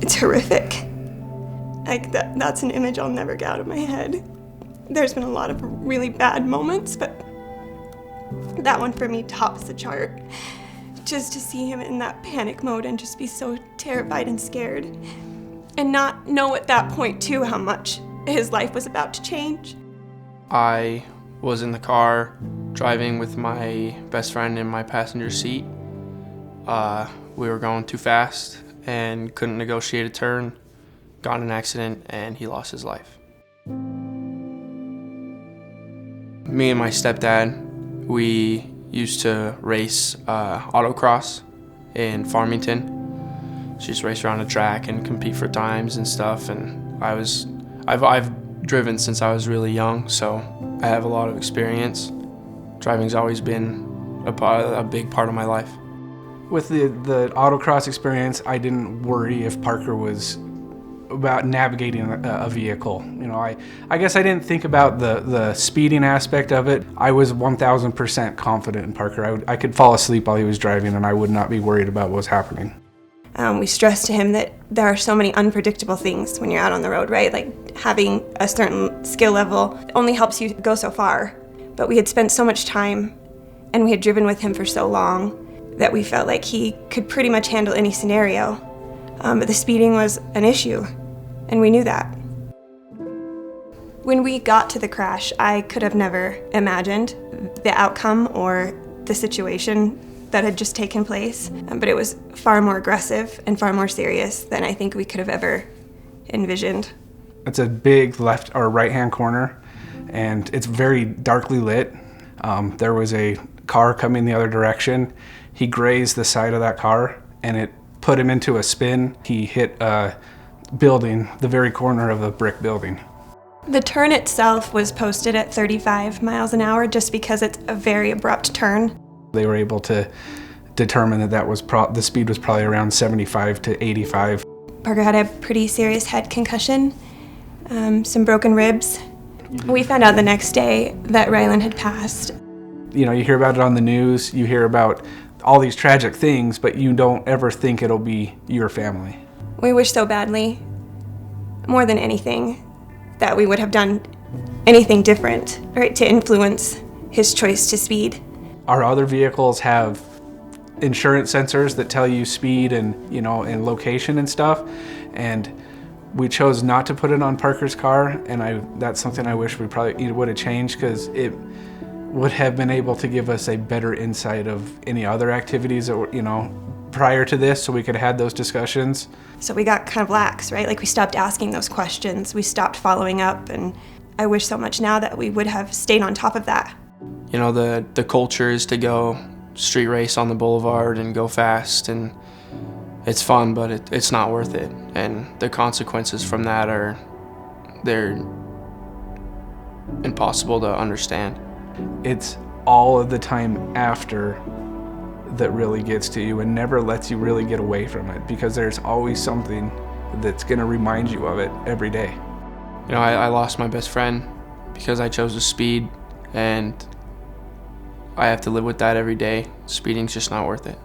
It's horrific. Like, that's an image I'll never get out of my head. There's been a lot of really bad moments, but that one for me tops the chart. Just to see him in that panic mode and just be so terrified and scared. And not know at that point, too, how much his life was about to change. I was in the car driving with my best friend in my passenger seat. We were going too fast and couldn't negotiate a turn, got in an accident, and he lost his life. Me and my stepdad, we used to race autocross in Farmington. Just race around the track and compete for times and stuff. And I've driven since I was really young, so I have a lot of experience. Driving's always been a big part of my life. With the autocross experience, I didn't worry if Parker was about navigating a vehicle. You know, I guess I didn't think about the speeding aspect of it. I was 1,000% confident in Parker. I could fall asleep while he was driving and I would not be worried about what was happening. We stressed to him that there are so many unpredictable things when you're out on the road, right? Like having a certain skill level only helps you go so far. But we had spent so much time and we had driven with him for so long that we felt like he could pretty much handle any scenario. But the speeding was an issue, and we knew that. When we got to the crash, I could have never imagined the outcome or the situation that had just taken place, but it was far more aggressive and far more serious than I think we could have ever envisioned. It's a big left or right-hand corner, and it's very darkly lit. There was a car coming the other direction. He grazed the side of that car, and it put him into a spin. He hit a building, the very corner of a brick building. The turn itself was posted at 35 miles an hour just because it's a very abrupt turn. They were able to determine that was the speed was probably around 75 to 85. Parker had a pretty serious head concussion, some broken ribs. We found out the next day that Rylan had passed. You know, you hear about it on the news, you hear about all these tragic things, but you don't ever think it'll be your family. We wish so badly, more than anything, that we would have done anything different, right, to influence his choice to speed. Our other vehicles have insurance sensors that tell you speed and, you know, and location and stuff, and we chose not to put it on Parker's car, and that's something I wish it would have changed, because it would have been able to give us a better insight of any other activities that were, you know, prior to this, so we could have had those discussions. So we got kind of lax, right? Like we stopped asking those questions, we stopped following up, and I wish so much now that we would have stayed on top of that. You know, the culture is to go street race on the boulevard and go fast, and it's fun, but it's not worth it. And the consequences from that they're impossible to understand. It's all of the time after that really gets to you and never lets you really get away from it, because there's always something that's going to remind you of it every day. You know, I lost my best friend because I chose to speed, and I have to live with that every day. Speeding's just not worth it.